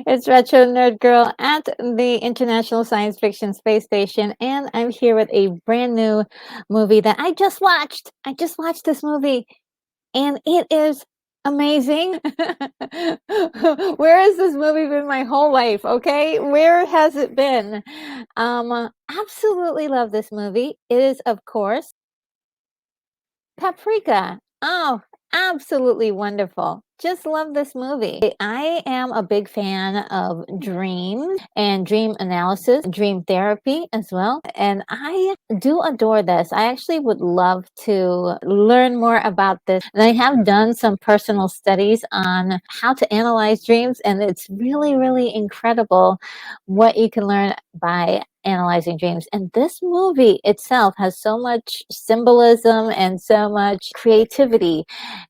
It's Retro Nerd Girl at the International Science Fiction Space Station, and I'm here with a brand new movie that I just watched. I just watched this movie, and it is amazing. Where has this movie been my whole life? Okay, where has it been? Absolutely love this movie. It is, of course, Paprika. Oh, absolutely wonderful. Just love this movie. I am a big fan of dreams and dream analysis, dream therapy as well. And I do adore this. I actually would love to learn more about this. And I have done some personal studies on how to analyze dreams, and it's really, really incredible what you can learn by analyzing dreams. And this movie itself has so much symbolism and so much creativity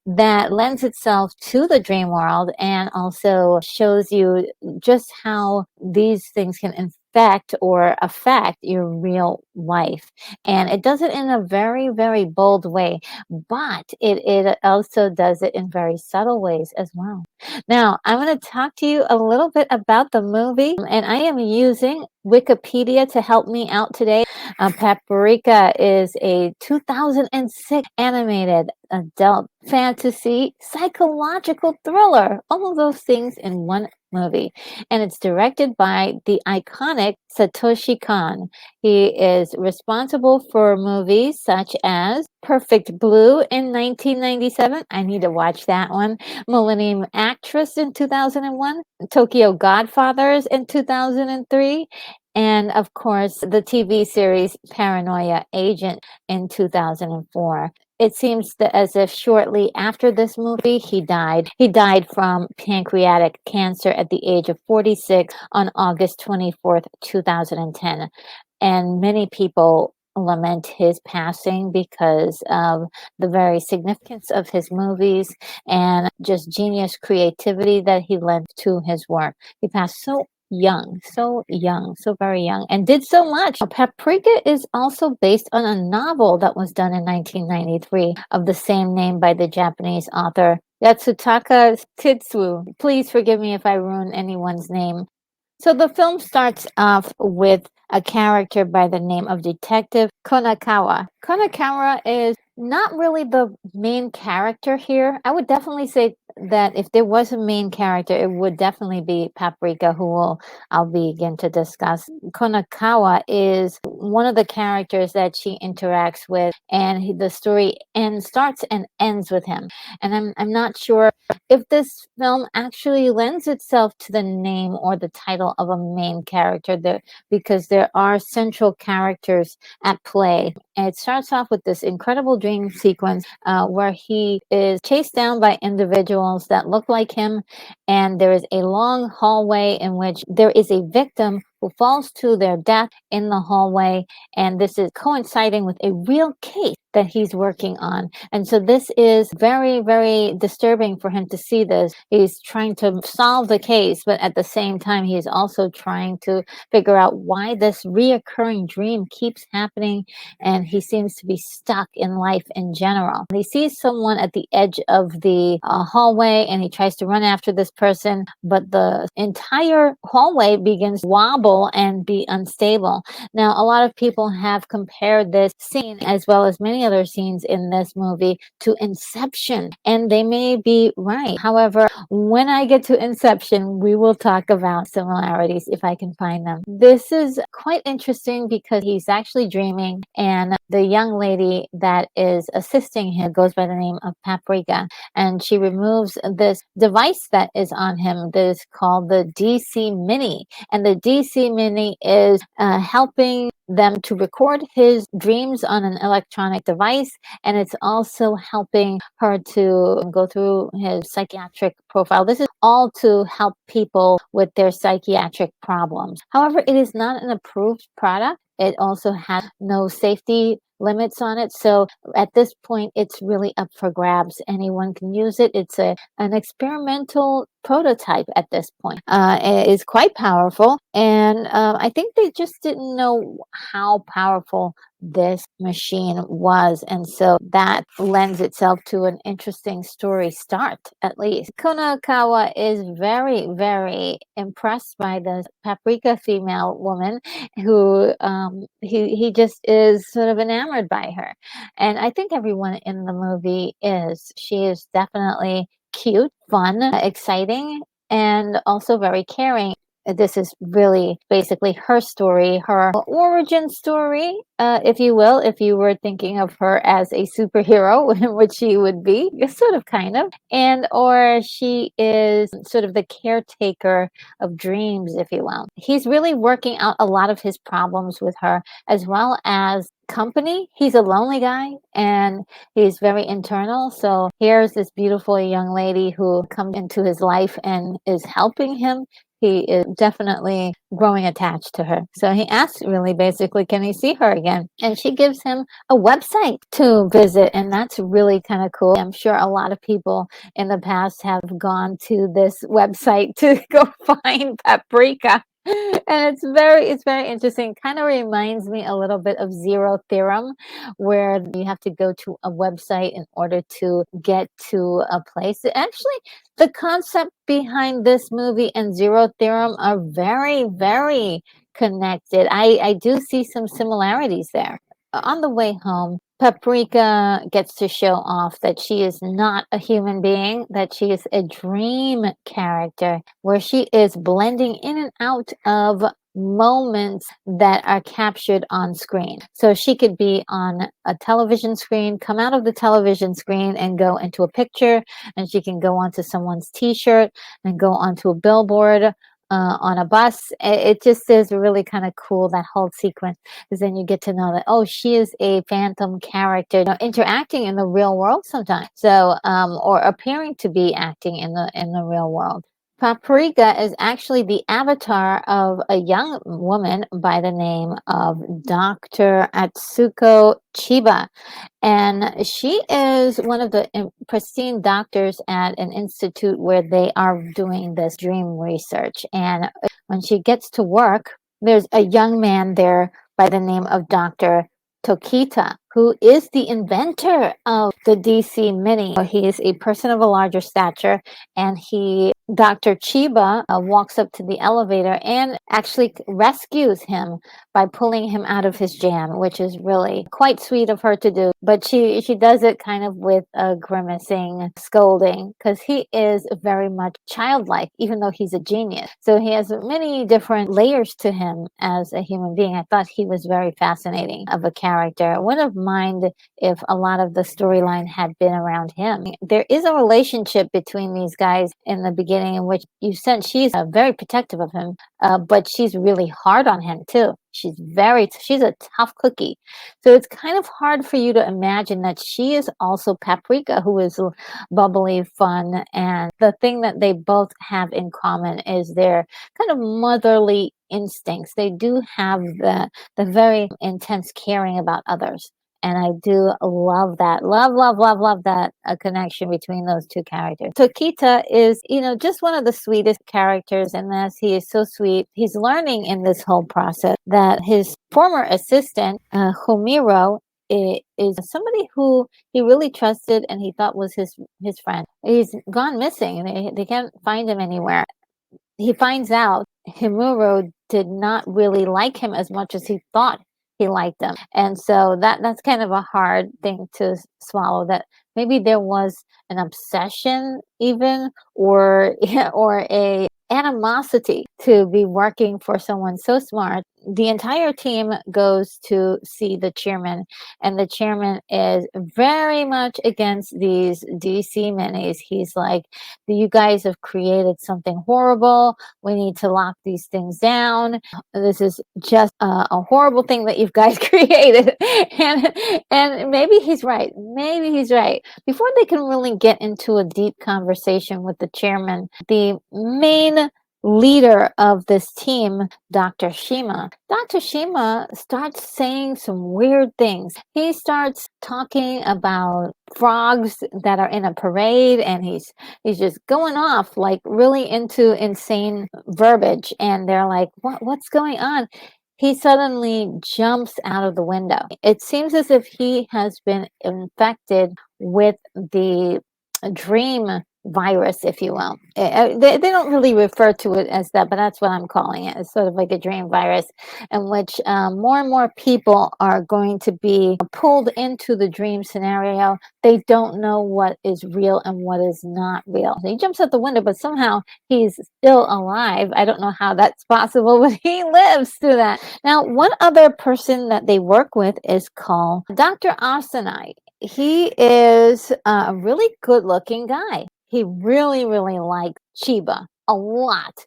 that lends itself to the dream world and also shows you just how these things can infect or affect your real life. And it does it in a very, very bold way, but it also does it in very subtle ways as well. Now, I'm going to talk to you a little bit about the movie, and I am using Wikipedia to help me out today. Paprika is a 2006 animated adult fantasy psychological thriller. All of those things in one movie. And it's directed by the iconic Satoshi Kon. He is responsible for movies such as Perfect Blue in 1997. I need to watch that one. Millennium Actress in 2001. Tokyo Godfathers in 2003. And of course, the TV series Paranoia Agent in 2004. It seems that as if shortly after this movie, he died. He died from pancreatic cancer at the age of 46 on August 24th, 2010. And many people lament his passing because of the very significance of his movies and just genius creativity that he lent to his work. He passed so young, so very young, and did so much. Paprika is also based on a novel that was done in 1993 of the same name by the Japanese author Yatsutaka Tetsuo. Please forgive me if I ruin anyone's name. So the film starts off with a character by the name of Detective Konakawa. Konakawa is not really the main character here. I would definitely say that if there was a main character, it would definitely be Paprika, I'll begin to discuss. Konakawa is one of the characters that she interacts with, and the story starts and ends with him. And I'm not sure if this film actually lends itself to the name or the title of a main character there, because there are central characters at play. And it starts off with this incredible dream sequence where he is chased down by individuals that look like him, and there is a long hallway in which there is a victim who falls to their death in the hallway, and this is coinciding with a real case that he's working on. And so this is very, very disturbing for him to see this. He's trying to solve the case, but at the same time, he's also trying to figure out why this reoccurring dream keeps happening, and he seems to be stuck in life in general. He sees someone at the edge of the hallway, and he tries to run after this person, but the entire hallway begins to wobble and be unstable. Now, a lot of people have compared this scene, as well as many other scenes in this movie, to Inception, and they may be right. However, when I get to Inception, we will talk about similarities if I can find them. This is quite interesting because he's actually dreaming, and the young lady that is assisting him goes by the name of Paprika, and she removes this device that is on him that is called the DC Mini. And the DC Mini is helping them to record his dreams on an electronic device, and it's also helping her to go through his psychiatric profile. This is all to help people with their psychiatric problems. However, it is not an approved product. It also has no safety limits on it. So at this point, it's really up for grabs. Anyone can use it. It's an experimental prototype at this point. It is quite powerful. And I think they just didn't know how powerful this machine was. And so that lends itself to an interesting story start, at least. Konakawa is very, very impressed by this Paprika female woman who he just is sort of enamored by her. And I think everyone in the movie is. She is definitely cute, fun, exciting, and also very caring. This is really basically her story, her origin story, if you will, if you were thinking of her as a superhero, which she would be, sort of, kind of, and or she is sort of the caretaker of dreams, if you will. He's really working out a lot of his problems with her, as well as company. He's a lonely guy and he's very internal. So here's this beautiful young lady who comes into his life and is helping him. He is definitely growing attached to her. So he asks, really, basically, can he see her again? And she gives him a website to visit, and that's really kind of cool. I'm sure a lot of people in the past have gone to this website to go find Paprika. And it's very interesting. Kind of reminds me a little bit of Zero Theorem, where you have to go to a website in order to get to a place. Actually, the concept behind this movie and Zero Theorem are very, very connected. I do see some similarities there. On the way home, Paprika gets to show off that she is not a human being, that she is a dream character, where she is blending in and out of moments that are captured on screen. So she could be on a television screen, come out of the television screen and go into a picture, and she can go onto someone's t-shirt and go onto a billboard, on a bus. It just is really kind of cool, that whole sequence, because then you get to know that, oh, she is a phantom character, interacting in the real world sometimes. So, or appearing to be acting in the real world. Paprika is actually the avatar of a young woman by the name of Dr. Atsuko Chiba. And she is one of the pristine doctors at an institute where they are doing this dream research. And when she gets to work, there's a young man there by the name of Dr. Tokita, who is the inventor of the DC Mini. He is a person of a larger stature, and Dr. Chiba, walks up to the elevator and actually rescues him by pulling him out of his jam, which is really quite sweet of her to do. But she does it kind of with a grimacing scolding, because he is very much childlike, even though he's a genius. So he has many different layers to him as a human being. I thought he was very fascinating of a character. I wouldn't have minded if a lot of the storyline had been around him. There is a relationship between these guys in the beginning in which you sense she's very protective of him, but she's really hard on him too. She's a tough cookie. So it's kind of hard for you to imagine that she is also Paprika, who is bubbly, fun, and the thing that they both have in common is their kind of motherly instincts. They do have the very intense caring about others. And I do love that. Love that connection between those two characters. Tokita is, just one of the sweetest characters in this. He is so sweet. He's learning in this whole process that his former assistant, Homiro, is somebody who he really trusted and he thought was his friend. He's gone missing. They can't find him anywhere. He finds out Himuro did not really like him as much as he thought he liked him. And so that's kind of a hard thing to swallow, that maybe there was an obsession even, or a animosity to be working for someone so smart. The entire team goes to see the chairman, and the chairman is very much against these DC minis. He's like, you guys have created something horrible. We need to lock these things down. This is just a horrible thing that you guys created. and maybe he's right. Before they can really get into a deep conversation with the chairman, the main leader of this team, Dr. Shima starts saying some weird things. He starts talking about frogs that are in a parade, and he's just going off, like, really into insane verbiage. And they're like, what's going on? he suddenly jumps out of the window. It seems as if he has been infected with the dream virus, if you will. They don't really refer to it as that, but that's what I'm calling it. It's sort of like a dream virus in which more and more people are going to be pulled into the dream scenario. They don't know what is real and what is not real. So he jumps out the window, but somehow he's still alive. I don't know how that's possible, but he lives through that. Now, one other person that they work with is called Dr. Arsenite. He is a really good looking guy. He really, really likes Chiba a lot.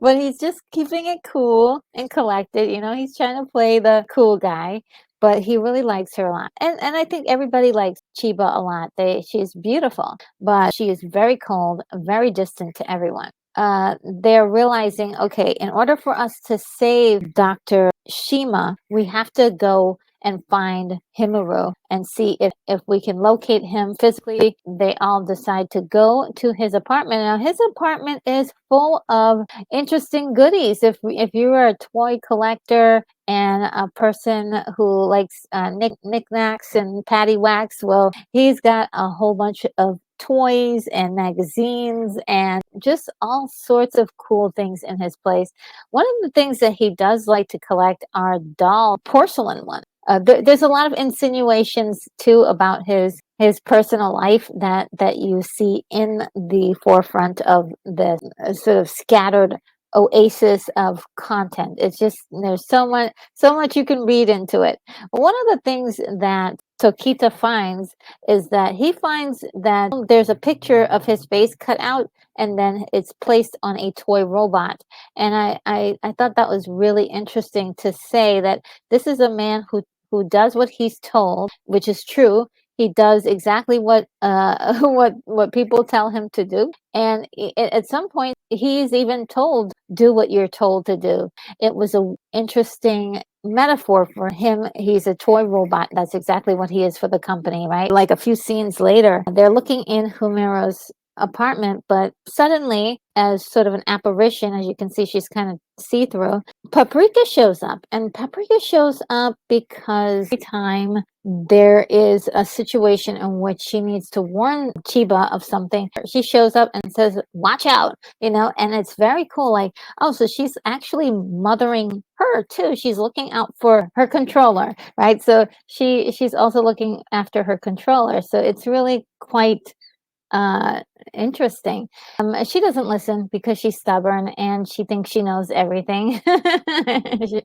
But he's just keeping it cool and collected. You know, he's trying to play the cool guy, but he really likes her a lot. And I think everybody likes Chiba a lot. She's beautiful, but she is very cold, very distant to everyone. They're realizing, okay, in order for us to save Dr. Shima, we have to go and find Himuru and see if we can locate him physically. They all decide to go to his apartment. Now, his apartment is full of interesting goodies. If you are a toy collector and a person who likes knickknacks and paddywhacks, well, he's got a whole bunch of toys and magazines and just all sorts of cool things in his place. One of the things that he does like to collect are doll porcelain ones. There's a lot of insinuations too about his personal life that you see in the forefront of the sort of scattered oasis of content. It's just there's so much you can read into it. One of the things that Tokita finds is that he finds that there's a picture of his face cut out and then it's placed on a toy robot. And I thought that was really interesting to say that this is a man who does what he's told, which is true. He does exactly what what people tell him to do, and at some point he's even told, "Do what you're told to do." It was an interesting metaphor for him. He's a toy robot. That's exactly what he is for the company, right? Like a few scenes later, they're looking in Humiro's apartment, but suddenly, as sort of an apparition, as you can see, she's kind of see-through, Paprika shows up. And Paprika shows up because every time there is a situation in which she needs to warn Chiba of something, she shows up and says, watch out, you know, and it's very cool. Like, oh, so she's actually mothering her too. She's looking out for her controller, right? So she's also looking after her controller. So it's really quite interesting. She doesn't listen because she's stubborn and she thinks she knows everything. she,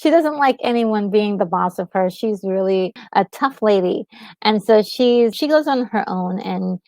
she doesn't like anyone being the boss of her. She's really a tough lady, and so she goes on her own, and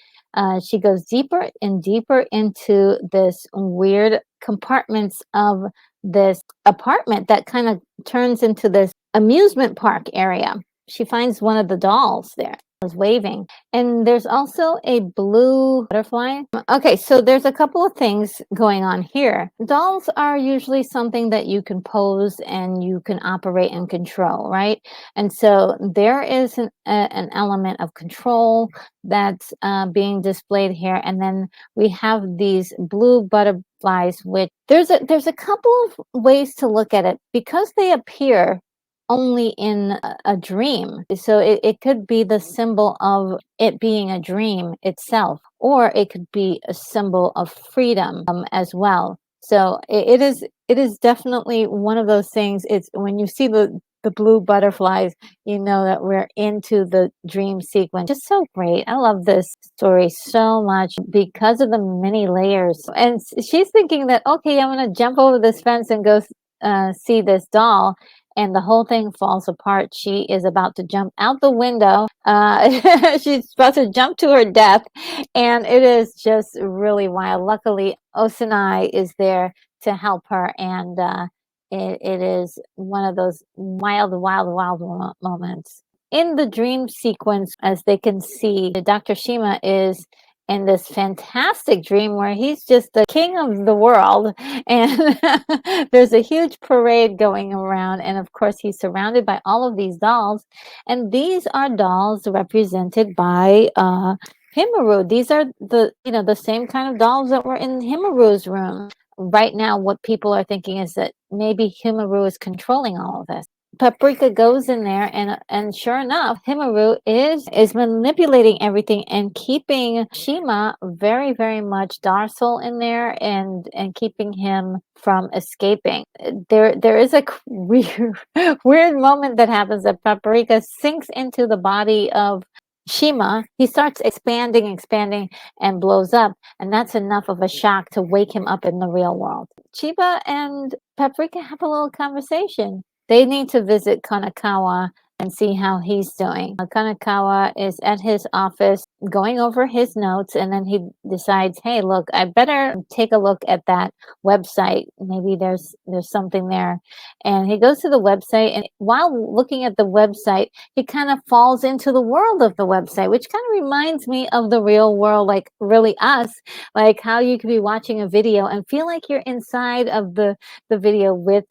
she goes deeper and deeper into this weird compartments of this apartment that kind of turns into this amusement park area. She finds one of the dolls there was waving, and there's also a blue butterfly. Okay, so there's a couple of things going on here. Dolls are usually something that you can pose and you can operate and control, right? And so there is an element of control that's being displayed here, and then we have these blue butterflies, which there's a couple of ways to look at it because they appear only in a dream. So it could be the symbol of it being a dream itself, or it could be a symbol of freedom as well. So it is definitely one of those things. It's when you see the blue butterflies, you know that we're into the dream sequence. Just so great. I love this story so much because of the many layers. And she's thinking that, okay, I'm going to jump over this fence and go see this doll, and the whole thing falls apart. She is about to jump out the window. She's about to jump to her death, and it is just really wild. Luckily, Osanai is there to help her, and it is one of those wild moments. In the dream sequence, as they can see, Dr. Shima is in this fantastic dream where he's just the king of the world, and there's a huge parade going around, and of course he's surrounded by all of these dolls, and these are dolls represented by Himuru. These are the same kind of dolls that were in Himuru's room right now what people are thinking is that maybe Himaru is controlling all of this. Paprika goes in there, and sure enough, Himaru is manipulating everything and keeping Shima very, very much docile in there, and keeping him from escaping. There is a weird weird moment that happens that Paprika sinks into the body of Shima. He starts expanding, and blows up, and that's enough of a shock to wake him up in the real world. Chiba and Paprika have a little conversation. They need to visit Kanakawa and see how he's doing. Kanakawa is at his office going over his notes, and then he decides, hey, look, I better take a look at that website. Maybe there's something there. And he goes to the website, and while looking at the website, he kind of falls into the world of the website, which kind of reminds me of the real world, like really us, like how you could be watching a video and feel like you're inside of the video with,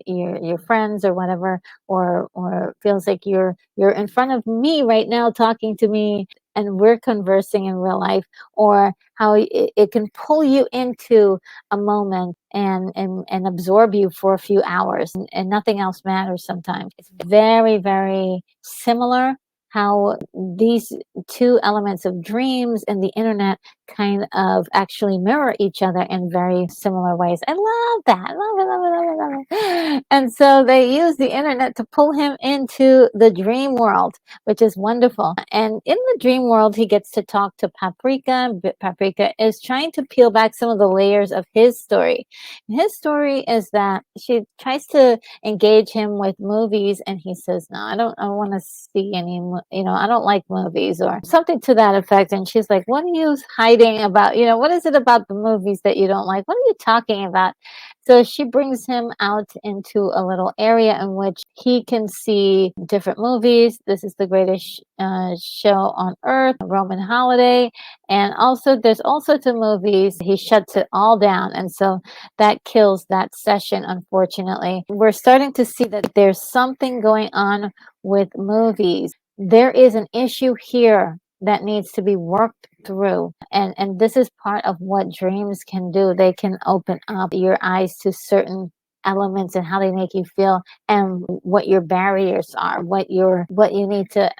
your friends or whatever, or feels like you're in front of me right now talking to me, and we're conversing in real life, or how it can pull you into a moment and absorb you for a few hours, and nothing else matters sometimes. It's very, very similar how these two elements of dreams and the internet kind of actually mirror each other in very similar ways. I love that. Love it. And so they use the internet to pull him into the dream world, which is wonderful. And in the dream world, he gets to talk to Paprika. Paprika is trying to peel back some of the layers of his story. His story is that she tries to engage him with movies, and he says, no, I don't want to see any, I don't like movies, or something to that effect. And she's like, what are you hiding about? What is it about the movies that you don't like? What are you talking about? So she brings him out into a little area in which he can see different movies. This is the greatest show on earth, Roman Holiday. And also there's all sorts of movies. He shuts it all down. And so that kills that session, unfortunately. We're starting to see that there's something going on with movies. There is an issue here that needs to be worked through. And this is part of what dreams can do. They can open up your eyes to certain elements and how they make you feel, and what your barriers are, what you need to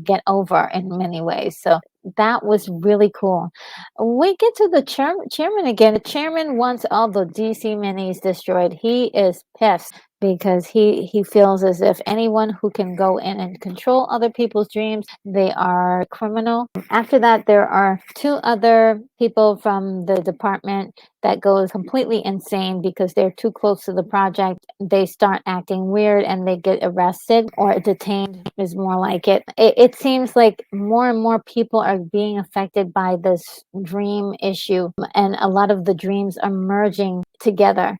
get over in many ways. So that was really cool. We get to the chairman again. The chairman wants all the DC minis destroyed. He is pissed because he feels as if anyone who can go in and control other people's dreams, they are criminal. After that, there are two other people from the department that goes completely insane because they're too close to the project. They start acting weird and they get arrested, or detained is more like it. It seems like more and more people are being affected by this dream issue, and a lot of the dreams are merging together.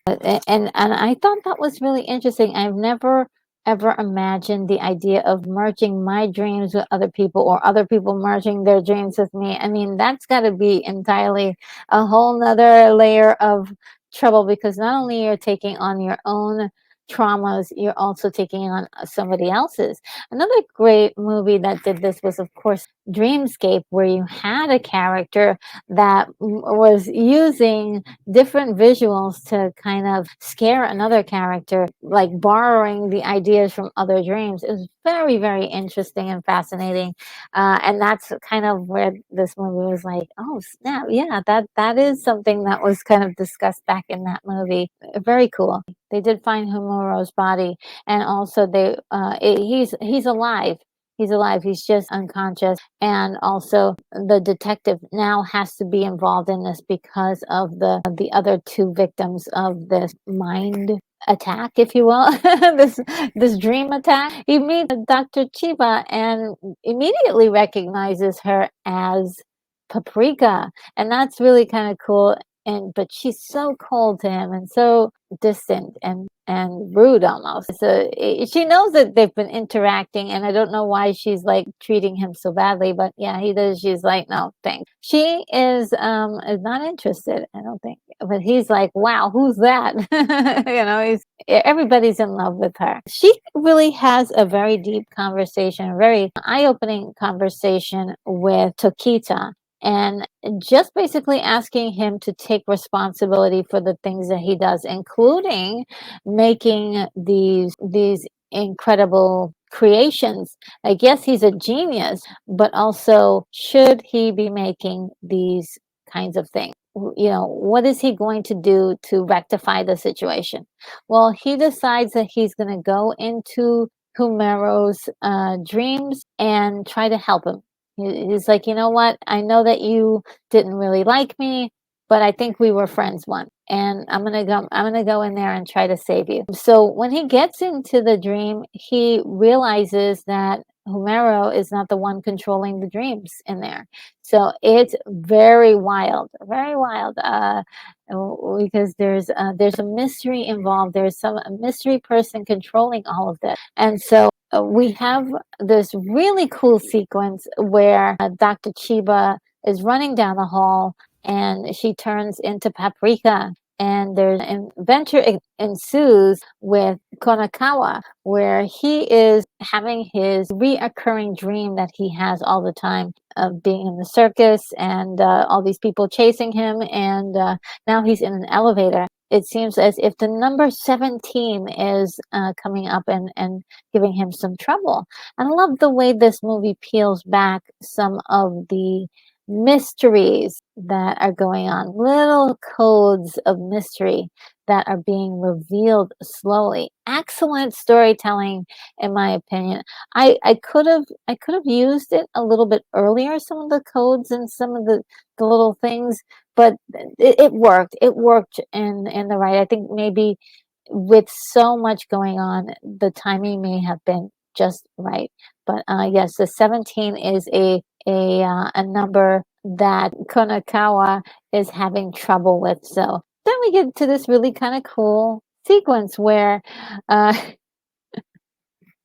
And I thought that was really interesting. I've never ever imagined the idea of merging my dreams with other people, or other people merging their dreams with me. I mean, that's got to be entirely a whole nother layer of trouble, because not only you're taking on your own traumas, you're also taking on somebody else's. Another great movie that did this was, of course, Dreamscape, where you had a character that was using different visuals to kind of scare another character, like borrowing the ideas from other dreams. It was very, very interesting and fascinating. And that's kind of where this movie was like, oh snap, yeah, that is something that was kind of discussed back in that movie. Very cool. They did find Himuro's body, and also he's alive. He's alive. He's just unconscious. And also the detective now has to be involved in this because of the other two victims of this mind attack, if you will, this dream attack. He meets Dr. Chiba and immediately recognizes her as Paprika. And that's really kind of cool. But she's so cold to him and so distant and rude almost. So she knows that they've been interacting, and I don't know why she's like treating him so badly, but yeah, he does. She's like, no, thanks. She is not interested, I don't think. But he's like, wow, who's that? Everybody's in love with her. She really has a very deep conversation, a very eye-opening conversation with Tokita. and just basically asking him to take responsibility for the things that he does, including making these incredible creations. Like, yes, he's a genius, but also should he be making these kinds of things? What is he going to do to rectify the situation? Well, he decides that he's going to go into Humero's dreams and try to help him. He's like, you know what? I know that you didn't really like me, but I think we were friends once, and I'm gonna go in there and try to save you. So when he gets into the dream, he realizes that Homero is not the one controlling the dreams in there. So it's very wild, because there's a mystery involved. There's some a mystery person controlling all of this, and so we have this really cool sequence where Dr. Chiba is running down the hall and she turns into Paprika. And there's an adventure ensues with Konakawa, where he is having his reoccurring dream that he has all the time of being in the circus and all these people chasing him. And now he's in an elevator. It seems as if the number 17 is coming up and giving him some trouble. I love the way this movie peels back some of the mysteries that are going on, little codes of mystery that are being revealed slowly. Excellent storytelling, in my opinion. I could have used it a little bit earlier, some of the codes and some of the little things, but it worked. It worked in the right. I think maybe with so much going on, the timing may have been just right. But yes, the 17 is a number that Konakawa is having trouble with. So then we get to this really kind of cool sequence where uh,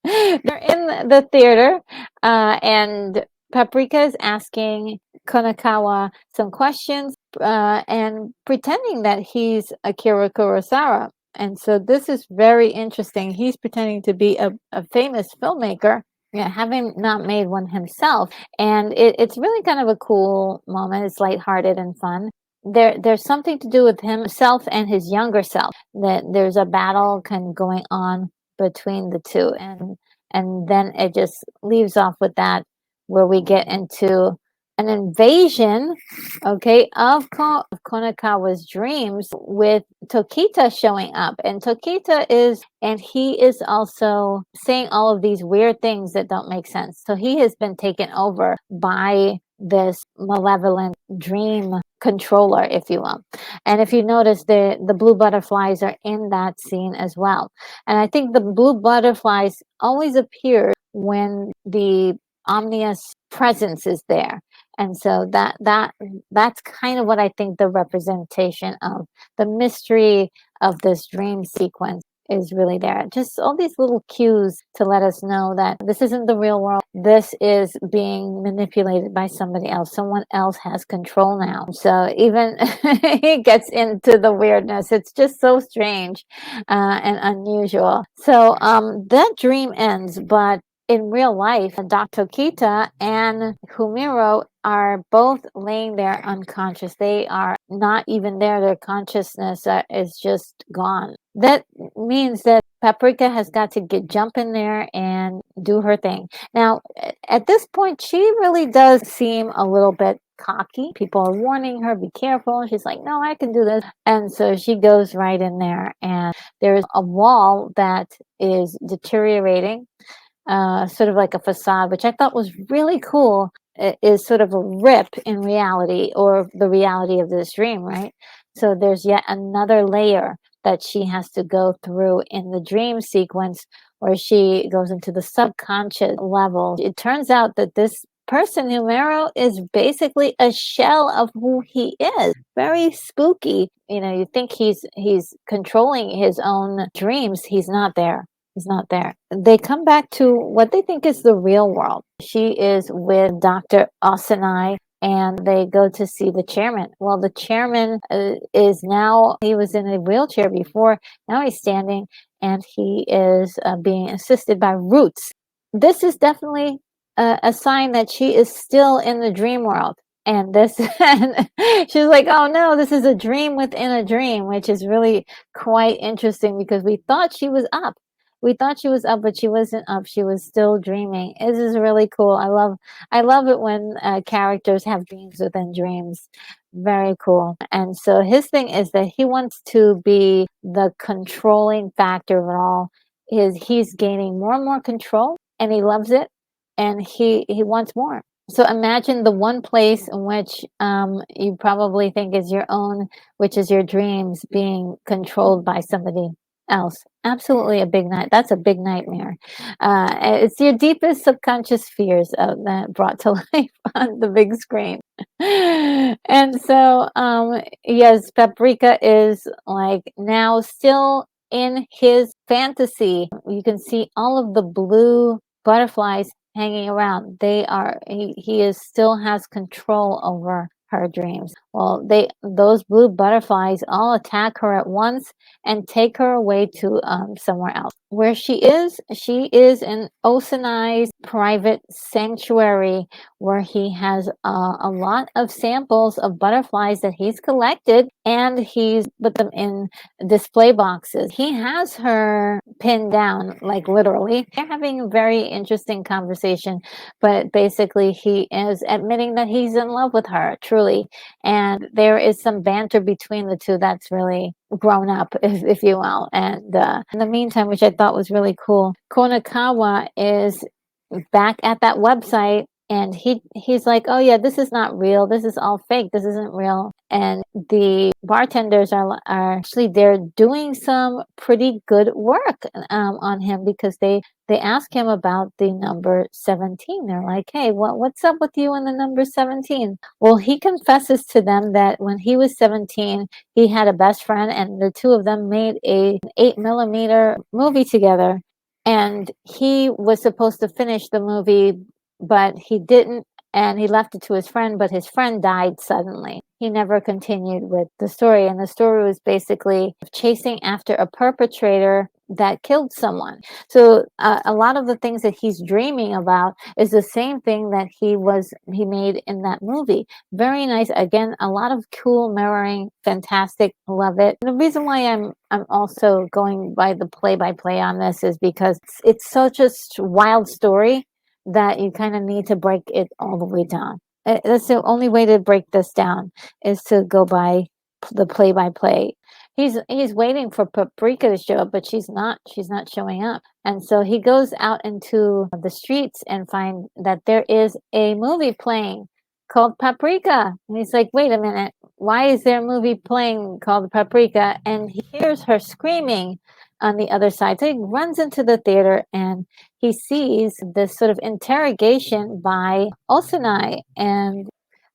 they're in the theater, and Paprika is asking Konakawa some questions, and pretending that he's Akira Kurosawa. And so this is very interesting. He's pretending to be a famous filmmaker, yeah, having not made one himself. And it's really kind of a cool moment. It's lighthearted and fun. There's something to do with himself and his younger self. That there's a battle kind of going on between the two, and then it just leaves off with that, where we get into an invasion, okay, of Konakawa's dreams, with Tokita showing up. And he is also saying all of these weird things that don't make sense. So he has been taken over by this malevolent dream controller, if you will. And if you notice, the blue butterflies are in that scene as well. And I think the blue butterflies always appear when the omnious presence is there. And so that's kind of what I think the representation of the mystery of this dream sequence is really there. Just all these little cues to let us know that this isn't the real world. This is being manipulated by somebody else. Someone else has control now. So even it gets into the weirdness. It's just so strange and unusual. So that dream ends, but in real life, Dr. Kita and Humiro are both laying there unconscious. They are not even there. Their consciousness is just gone. That means that Paprika has got to jump in there and do her thing. Now, at this point, she really does seem a little bit cocky. People are warning her, be careful. And she's like, no, I can do this. And so she goes right in there, and there's a wall that is deteriorating. Sort of like a facade, which I thought was really cool. It is sort of a rip in reality, or the reality of this dream, right? So there's yet another layer that she has to go through in the dream sequence, where she goes into the subconscious level. It turns out that this person, Numero, is basically a shell of who he is. Very spooky. You think he's controlling his own dreams. He's not there. He's not there. They come back to what they think is the real world. She is with Dr. Osanai, and they go to see the chairman. Well, the chairman is now, he was in a wheelchair before, now he's standing, and he is being assisted by Roots. This is definitely a sign that she is still in the dream world. And this, and she's like, oh no, this is a dream within a dream, which is really quite interesting because we thought she was up. We thought she was up, but she wasn't up. She was still dreaming. This is really cool. I love it when characters have dreams within dreams. Very cool. And so his thing is that he wants to be the controlling factor of it all. He's gaining more and more control, and he loves it, and he wants more. So imagine the one place in which you probably think is your own, which is your dreams, being controlled by somebody else. Absolutely a big night. That's a big nightmare. It's your deepest subconscious fears that brought to life on the big screen. And so, yes, Paprika is like now still in his fantasy. You can see all of the blue butterflies hanging around. He is still has control over her dreams. Well, those blue butterflies all attack her at once and take her away to somewhere else. Where she is in Osanai's private sanctuary where he has a lot of samples of butterflies that he's collected, and he's put them in display boxes. He has her pinned down, like literally. They're having a very interesting conversation, but basically he is admitting that he's in love with her, truly. And there is some banter between the two that's really grown up, if you will. And in the meantime, which I thought was really cool, Konakawa is back at that website, and he's like, oh yeah, this is not real, this is all fake, this isn't real. And the bartenders are actually, they're doing some pretty good work on him, because they ask him about the number 17. They're like, hey, what's up with you and the number 17? Well, he confesses to them that when he was 17, he had a best friend, and the two of them made an 8mm movie together. And he was supposed to finish the movie, but he didn't, and he left it to his friend, but his friend died suddenly. He never continued with the story, and the story was basically chasing after a perpetrator that killed someone. So a lot of the things that he's dreaming about is the same thing that he made in that movie. Very nice. Again, a lot of cool mirroring, fantastic, love it. And the reason why I'm also going by the play-by-play on this is because it's such a wild story that you kind of need to break it all the way down. That's the only way to break this down, is to go by the play-by-play. He's waiting for Paprika to show up, but she's not showing up. And so he goes out into the streets and find that there is a movie playing called Paprika. And he's like, wait a minute, why is there a movie playing called Paprika? And he hears her screaming on the other side. So he runs into the theater, and he sees this sort of interrogation by Osanai. And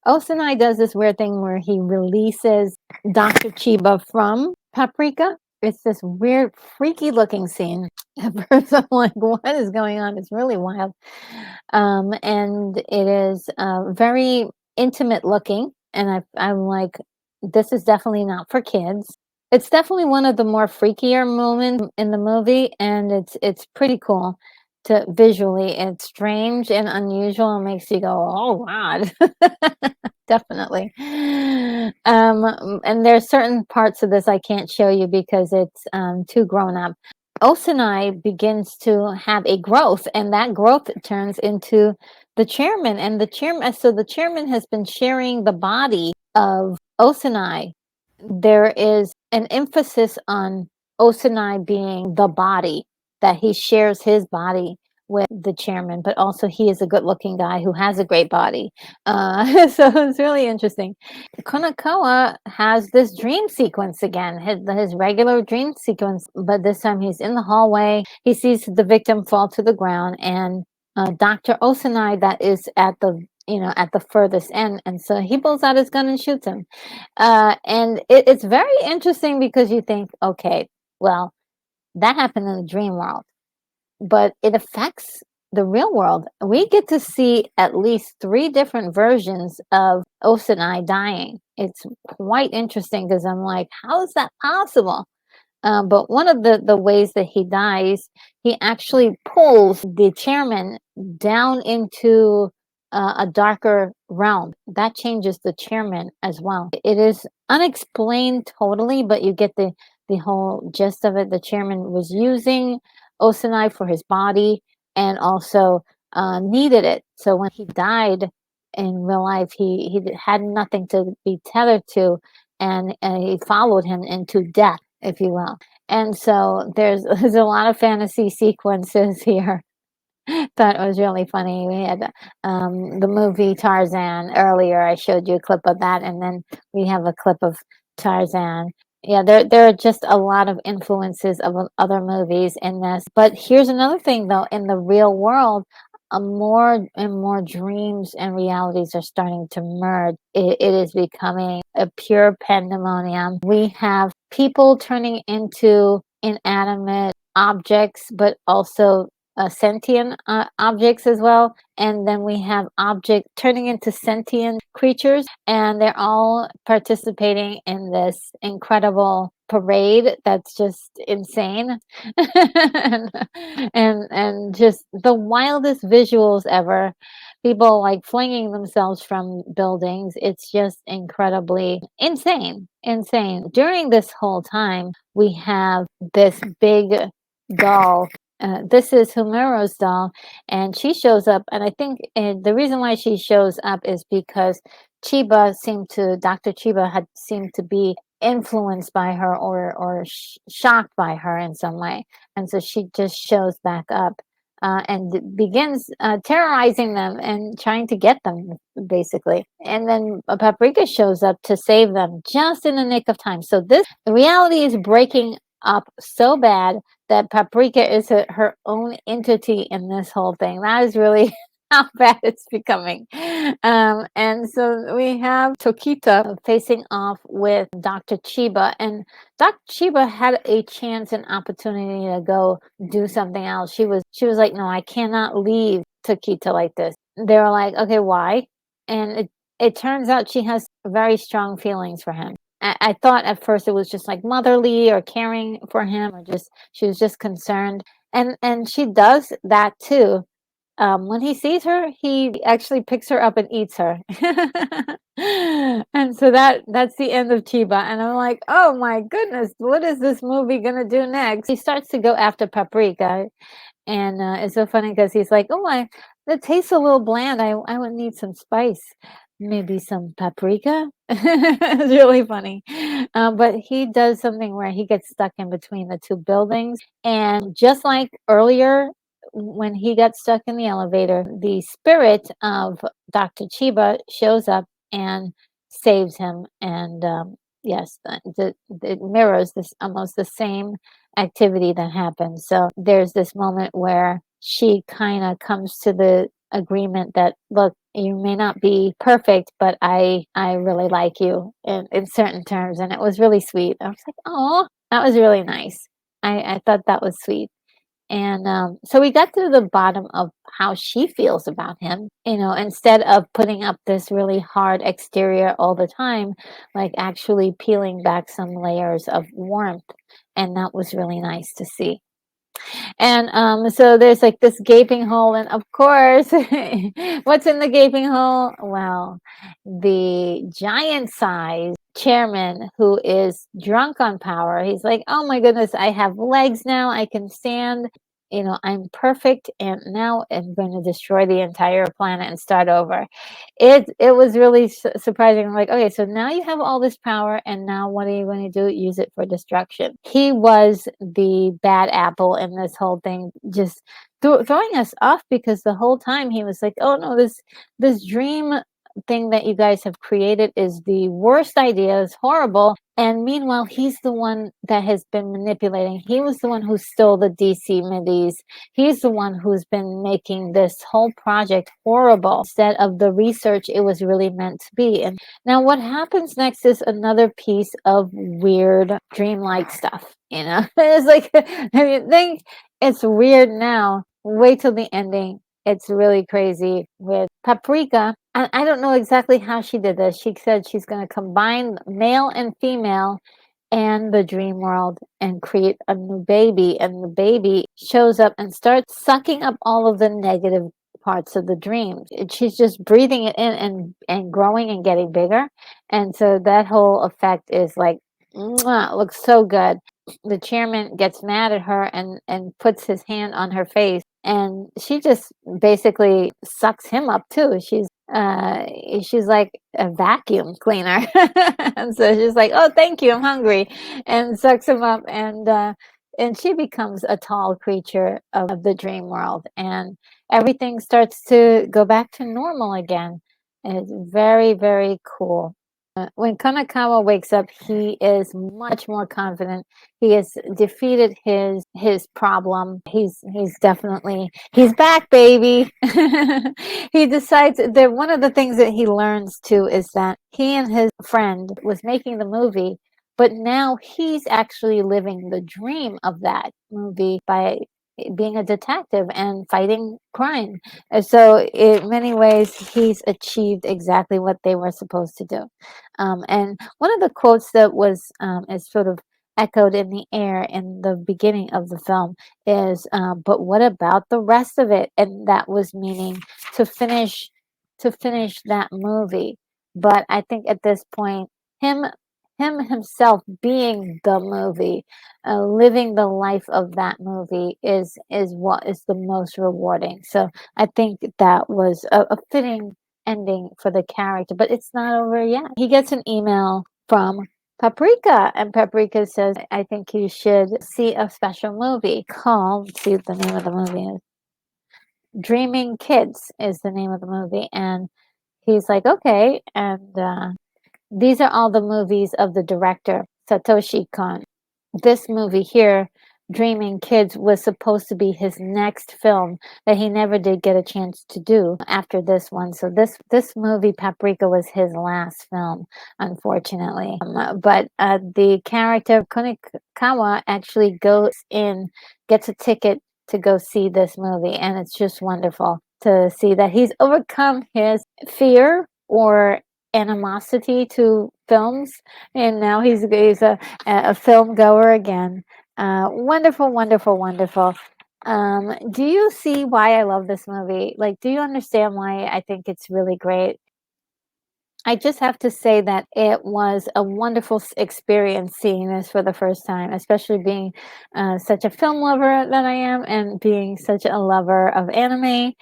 Osanai does this weird thing where he releases Dr. Chiba from Paprika. It's this weird, freaky looking scene. At first, I'm like, what is going on? It's really wild. And it is very intimate looking. And I'm like, this is definitely not for kids. It's definitely one of the more freakier moments in the movie, and it's pretty cool to visually. It's strange and unusual, and makes you go, oh God. Definitely. And there's certain parts of this I can't show you because it's too grown up. Osanai begins to have a growth, and that growth turns into the chairman. And the chairman has been sharing the body of Osanai. There is an emphasis on Osanai being the body, that he shares his body with the chairman, but also he is a good-looking guy who has a great body. So it's really interesting. Konakawa has this dream sequence again, his regular dream sequence, but this time he's in the hallway. He sees the victim fall to the ground, and Dr. Osanai that is at the furthest end, and so he pulls out his gun and shoots him. And it's very interesting because you think, okay, well, that happened in the dream world, but it affects the real world. We get to see at least 3 different versions of Osanai dying. It's quite interesting because I'm like, how is that possible? But one of the ways that he dies, he actually pulls the chairman down into a darker realm. That changes the chairman as well. It is unexplained totally, but you get the whole gist of it. The chairman was using Osanai for his body and also needed it. So when he died in real life, he had nothing to be tethered to, and he followed him into death, if you will. And so there's a lot of fantasy sequences here. Thought it was really funny. We had the movie Tarzan earlier. I showed you a clip of that, and then we have a clip of Tarzan. Yeah, there are just a lot of influences of other movies in this. But here's another thing, though. In the real world, more and more dreams and realities are starting to merge. It is becoming a pure pandemonium. We have people turning into inanimate objects, but also sentient objects as well. And then we have objects turning into sentient creatures, and they're all participating in this incredible parade that's just insane. And just the wildest visuals ever. People like flinging themselves from buildings. It's just incredibly insane. During this whole time, we have this big doll. This is Humero's doll, and she shows up. And I think the reason why she shows up is because Dr. Chiba had seemed to be influenced by her or shocked by her in some way. And so she just shows back up and begins terrorizing them and trying to get them, basically. And then Paprika shows up to save them just in the nick of time. So the reality is breaking up so bad that Paprika is her own entity in this whole thing. That is really how bad it's becoming. And so we have Tokita facing off with Dr. Chiba, and Dr. Chiba had a chance and opportunity to go do something else. She was like, no, I cannot leave Tokita like this. They were like, okay, why? And it turns out she has very strong feelings for him. I thought at first it was just like motherly or caring for him, or just she was just concerned, and she does that too. When he sees her, he actually picks her up and eats her. And so that's the end of Chiba. And I'm like, oh my goodness, what is this movie gonna do next? He starts to go after Paprika, and it's so funny because he's like, oh, that tastes a little bland. I would need some spice. Maybe some paprika. It's really funny. But he does something where he gets stuck in between the two buildings. And just like earlier, when he got stuck in the elevator, the spirit of Dr. Chiba shows up and saves him. And yes, it mirrors this almost the same activity that happens. So there's this moment where she kind of comes to the agreement that, look, you may not be perfect, but I really like you in certain terms. And it was really sweet. I was like, oh, that was really nice. I thought that was sweet. And so we got to the bottom of how she feels about him, instead of putting up this really hard exterior all the time, like actually peeling back some layers of warmth. And that was really nice to see. And so there's like this gaping hole, and of course, what's in the gaping hole? Well, the giant size chairman who is drunk on power. He's like, oh my goodness, I have legs now, I can stand, I'm perfect, and now I'm going to destroy the entire planet and start over. It was really surprising. I'm like, okay, so now you have all this power, and now what are you going to do? Use it for destruction. He was the bad apple in this whole thing, just throwing us off, because the whole time he was like, oh no, this dream thing that you guys have created is the worst idea, is horrible. And meanwhile, he's the one that has been manipulating. He was the one who stole the DC middies. He's the one who's been making this whole project horrible instead of the research it was really meant to be. And now what happens next is another piece of weird dreamlike stuff. It's like, you think it's weird now, wait till the ending. It's really crazy with Paprika. I don't know exactly how she did this. She said she's going to combine male and female and the dream world and create a new baby. And the baby shows up and starts sucking up all of the negative parts of the dream. She's just breathing it in and growing and getting bigger. And so that whole effect is like, mwah, looks so good. The chairman gets mad at her and puts his hand on her face, and she just basically sucks him up too. She's like a vacuum cleaner. And so she's like, "Oh, thank you, I'm hungry," and sucks him up, and she becomes a tall creature of the dream world, and everything starts to go back to normal again. And it's very, very cool. When Kanakawa wakes up, he is much more confident. He has defeated his problem. He's definitely he's back, baby. He decides that one of the things that he learns too is that he and his friend was making the movie, but now he's actually living the dream of that movie by being a detective and fighting crime. And so in many ways, he's achieved exactly what they were supposed to do. And one of the quotes that was is sort of echoed in the air in the beginning of the film is, "But what about the rest of it?" And that was meaning to finish that movie. But I think at this point, him himself being the movie, living the life of that movie is what is the most rewarding. So I think that was a fitting ending for the character, but it's not over yet. He gets an email from Paprika, and Paprika says, "I think you should see a special movie called," let's see what the name of the movie is. Dreaming Kids is the name of the movie, and he's like, "Okay," and these are all the movies of the director, Satoshi Kon. This movie here, Dreaming Kids, was supposed to be his next film that he never did get a chance to do after this one. So this movie, Paprika, was his last film, unfortunately. But the character Konikawa actually gets a ticket to go see this movie, and it's just wonderful to see that he's overcome his fear or animosity to films, and now he's a film goer again. Wonderful, wonderful, wonderful. Do you see why I love this movie? Like, do you understand why I think it's really great? I just have to say that it was a wonderful experience seeing this for the first time, especially being such a film lover that I am, and being such a lover of anime,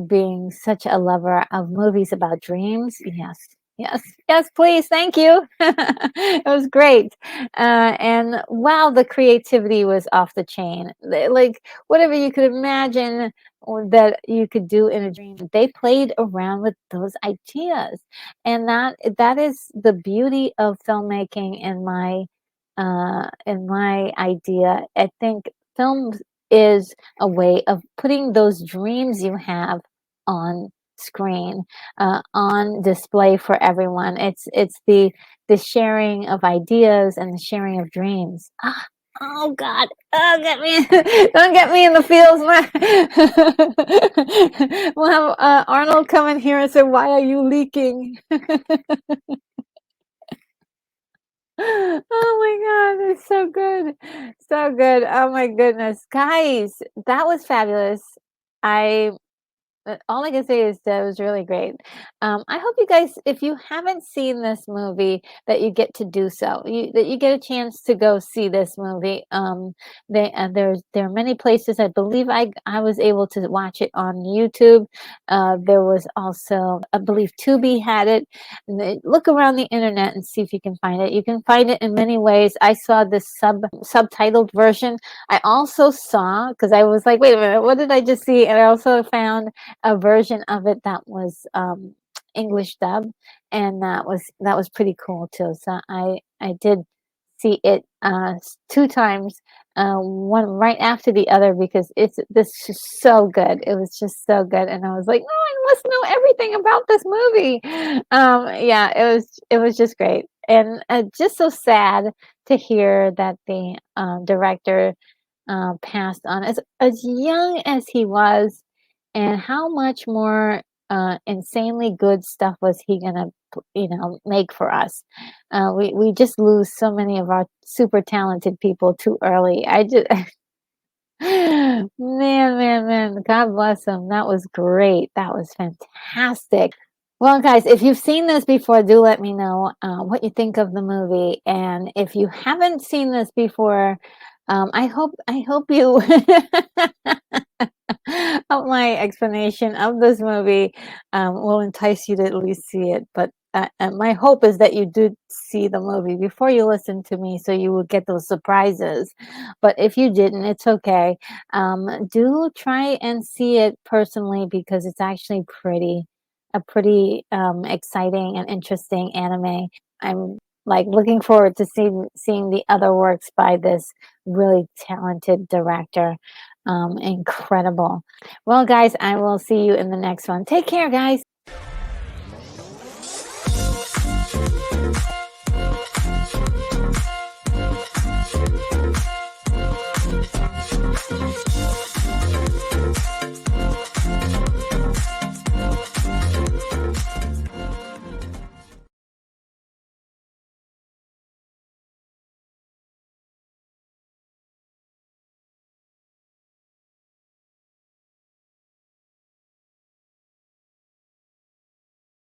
being such a lover of movies about dreams. Yes, yes, yes, please, thank you. It was great. And wow, the creativity was off the chain. Like, whatever you could imagine or that you could do in a dream, they played around with those ideas, and that is the beauty of filmmaking in my idea. I think film is a way of putting those dreams you have on screen, on display for everyone. It's the sharing of ideas and the sharing of dreams. Oh God! Oh, get me! Don't get me in the feels. We'll have Arnold come in here and say, "Why are you leaking?" Oh my God, it's so good, so good. Oh my goodness, guys, that was fabulous. I all I can say is that it was really great. I hope you guys, if you haven't seen this movie, that you get to do so. That you get a chance to go see this movie. There are many places. I believe I was able to watch it on YouTube. There was also, I believe, Tubi had it. Look around the internet and see if you can find it. You can find it in many ways. I saw this subtitled version. I also saw, because I was like, wait a minute, what did I just see? And I also found a version of it that was English dub, and that was pretty cool too. So I did see it two times, one right after the other, because this is so good. It was just so good, and I was like, no, I must know everything about this movie. Yeah, it was just great, and just so sad to hear that the director passed on as young as he was, and how much more insanely good stuff was he gonna make for us. We just lose so many of our super talented people too early. I just Man, man, man, God bless him. That was great. That was fantastic. Well, guys, if you've seen this before, do let me know what you think of the movie. And if you haven't seen this before, I hope you hope my explanation of this movie will entice you to at least see it. But my hope is that you do see the movie before you listen to me, so you will get those surprises. But if you didn't, it's okay. Do try and see it personally because it's actually pretty exciting and interesting anime. I'm like looking forward to seeing the other works by this really talented director. Incredible. Well, guys, I will see you in the next one. Take care, guys.